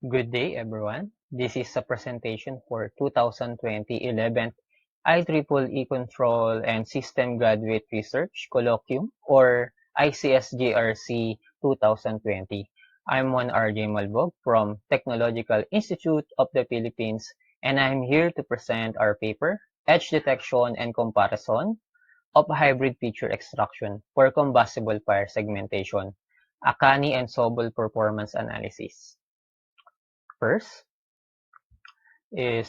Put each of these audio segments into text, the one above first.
Good day, everyone. This is a presentation for 2020 11th IEEE Control and System Graduate Research Colloquium or ICSGRC 2020. I'm Juan RJ Malbog from Technological Institute of the Philippines, and I'm here to present our paper, Edge Detection and Comparison of Hybrid Feature Extraction for Combustible Fire Segmentation, a Canny and Sobel Performance Analysis. First is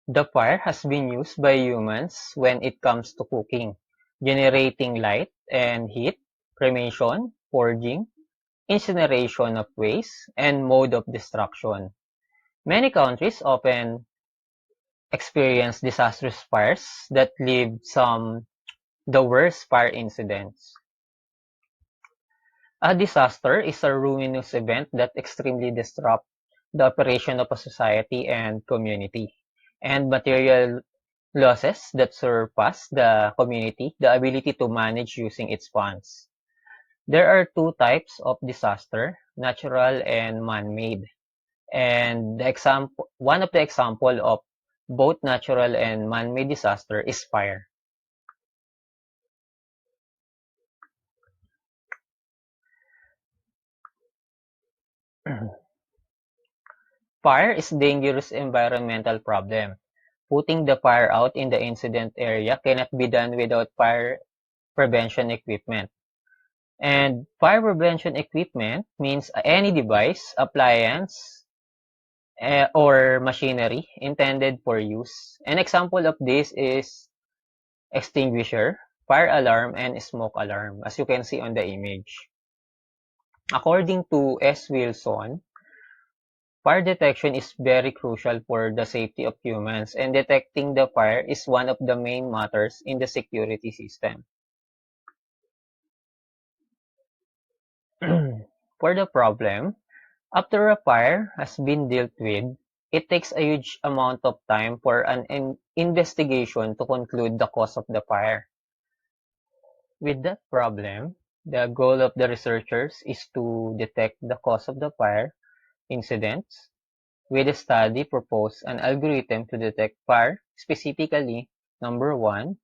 the fire has been used by humans when it comes to cooking, generating light and heat, cremation, forging, incineration of waste, and mode of destruction. Many countries often experience disastrous fires that leave some the worst fire incidents. A disaster is a ruinous event that extremely disrupts the operation of a society and community, and material losses that surpass the community the ability to manage using its funds. There are two types of disaster, natural and man-made. And one of the example of both natural and man-made disaster is fire. Fire is a dangerous environmental problem. Putting the fire out in the incident area cannot be done without fire prevention equipment. And fire prevention equipment means any device, appliance, or machinery intended for use. An example of this is extinguisher, fire alarm, and smoke alarm, as you can see on the image. According to S. Wilson, fire detection is very crucial for the safety of humans, and detecting the fire is one of the main matters in the security system. For the problem, after a fire has been dealt with, it takes a huge amount of time for an investigation to conclude the cause of the fire. With that problem, the goal of the researchers is to detect the cause of the fire incidents. With the study proposed an algorithm to detect fire, specifically, number one,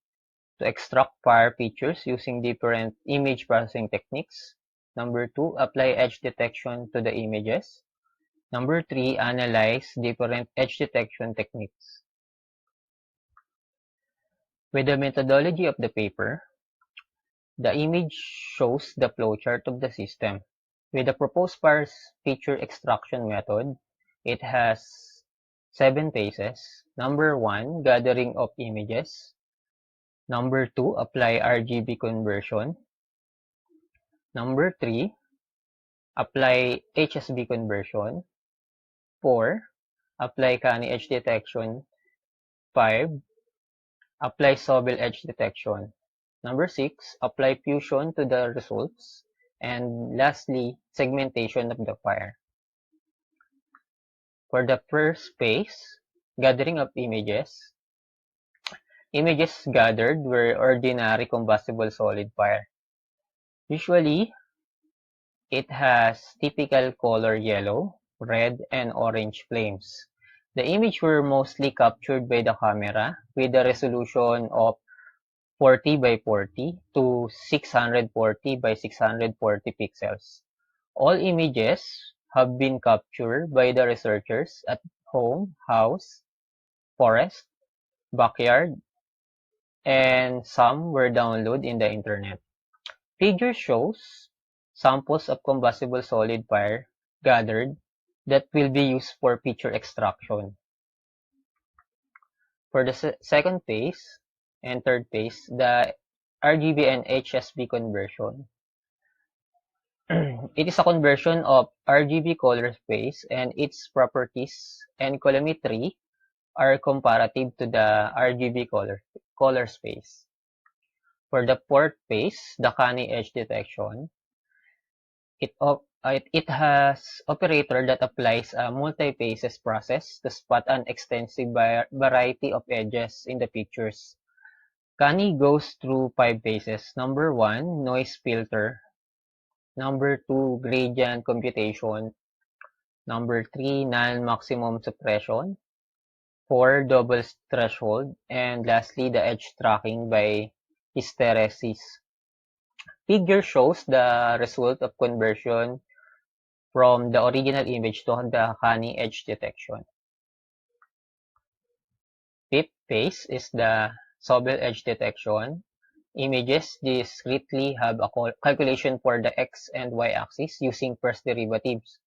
to extract fire features using different image processing techniques. Number two, apply edge detection to the images. Number three, analyze different edge detection techniques. With the methodology of the paper, the image shows the flowchart of the system. With the proposed fire feature extraction method, it has 7 phases. Number 1, gathering of images. Number 2, apply RGB conversion. Number 3, apply HSB conversion. 4, apply Canny edge detection. 5, apply Sobel edge detection. Number 6, apply fusion to the results. And lastly, segmentation of the fire. For the first phase, gathering of images gathered were ordinary combustible solid fire. Usually, it has typical color yellow, red, and orange flames. The images were mostly captured by the camera with a resolution of 40 by 40 to 640 by 640 pixels. All images have been captured by the researchers at home, house, forest, backyard, and some were downloaded in the internet. Figure shows samples of combustible solid fire gathered that will be used for feature extraction. For the second phase and third phase, the RGB and HSB conversion. It is a conversion of RGB color space, and its properties and colorimetry are comparative to the RGB color space. For the fourth phase, the Canny edge detection, it has operator that applies a multi-phases process to spot an extensive variety of edges in the pictures. Canny goes through 5 phases. Number 1, noise filter. Number 2, gradient computation. Number 3, non-maximum suppression. 4, double threshold. And lastly, the edge tracking by hysteresis. Figure shows the result of conversion from the original image to the Canny edge detection. Fifth phase is the Sobel edge detection. Images discretely have a calculation for the x and y axis using first derivatives.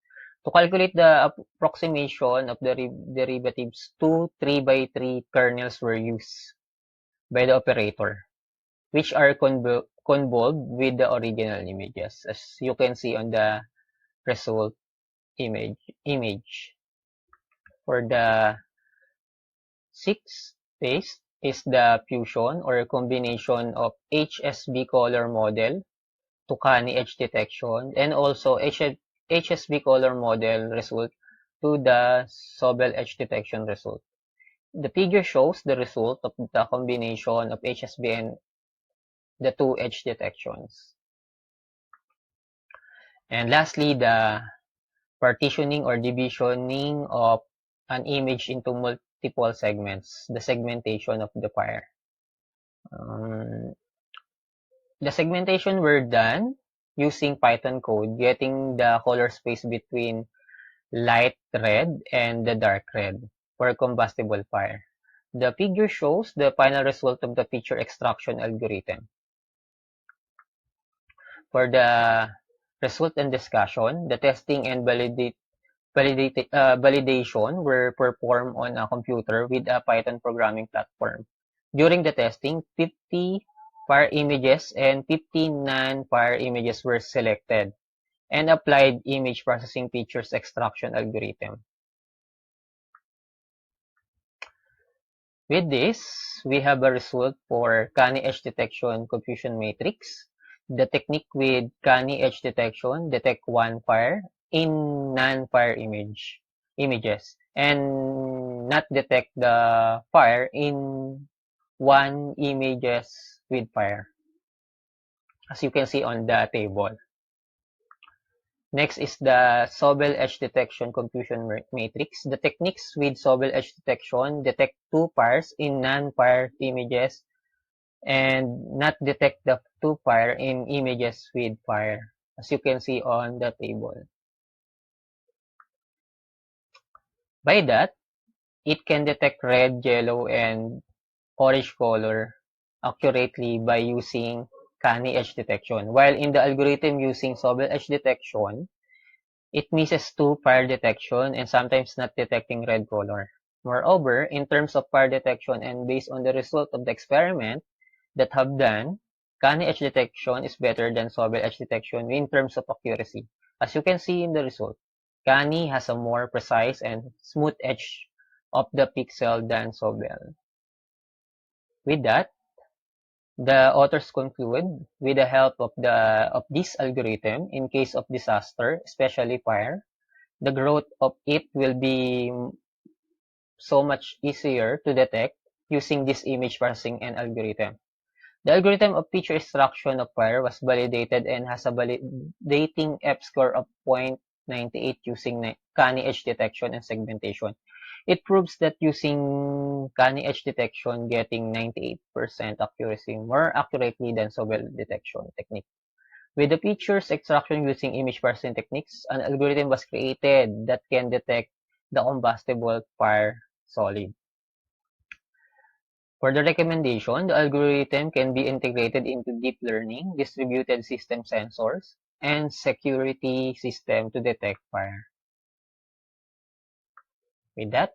To calculate the approximation of the derivatives, two 3x3 kernels were used by the operator, which are convolved with the original images, as you can see on the result image. For the sixth phase is the fusion or combination of HSB color model to Canny edge detection and also HSB color model result to the Sobel edge detection result. The figure shows the result of the combination of HSB and the two edge detections. And lastly, the partitioning or divisioning of an image into multiple segments, the segmentation of the fire. The segmentation were done using Python code, getting the color space between light red and the dark red for combustible fire. The figure shows the final result of the feature extraction algorithm. For the result and discussion, the testing and validation were performed on a computer with a Python programming platform. During the testing, 50 fire images and 50 non-fire images were selected and applied image processing features extraction algorithm. With this, we have a result for Canny edge detection confusion matrix. The technique with Canny edge detection detect one fire in non-fire images and not detect the fire in one images with fire, as you can see on the table. Next is the Sobel edge detection confusion matrix. The techniques with Sobel edge detection detect two fires in non-fire images and not detect the two fire in images with fire, as you can see on the table. By that, it can detect red, yellow, and orange color accurately by using Canny edge detection, while in the algorithm using Sobel edge detection, it misses two fire detection and sometimes not detecting red color. Moreover, in terms of fire detection and based on the result of the experiment that have done, Canny edge detection is better than Sobel edge detection in terms of accuracy. As you can see in the result, Canny has a more precise and smooth edge of the pixel than Sobel. With that, the authors conclude, with the help of this algorithm, in case of disaster, especially fire, the growth of it will be so much easier to detect using this image processing and algorithm. The algorithm of feature extraction of fire was validated and has a validating F-score of 0.98 using Canny edge detection and segmentation. It proves that using Canny edge detection getting 98% accuracy more accurately than Sobel detection technique. With the features extraction using image processing techniques, an algorithm was created that can detect the combustible fire solid. For the recommendation, the algorithm can be integrated into deep learning, distributed system sensors, and security system to detect fire. With that,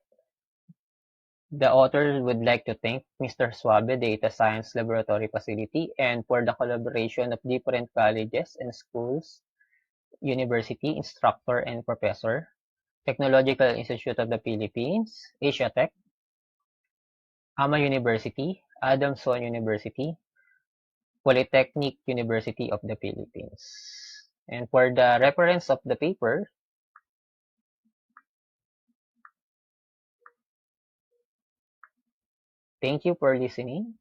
the author would like to thank Mr. Swabe Data Science Laboratory Facility and for the collaboration of different colleges and schools, university, instructor, and professor, Technological Institute of the Philippines, Asiatech, AMA University, Adamson University, Polytechnic University of the Philippines. And for the reference of the paper, thank you for listening.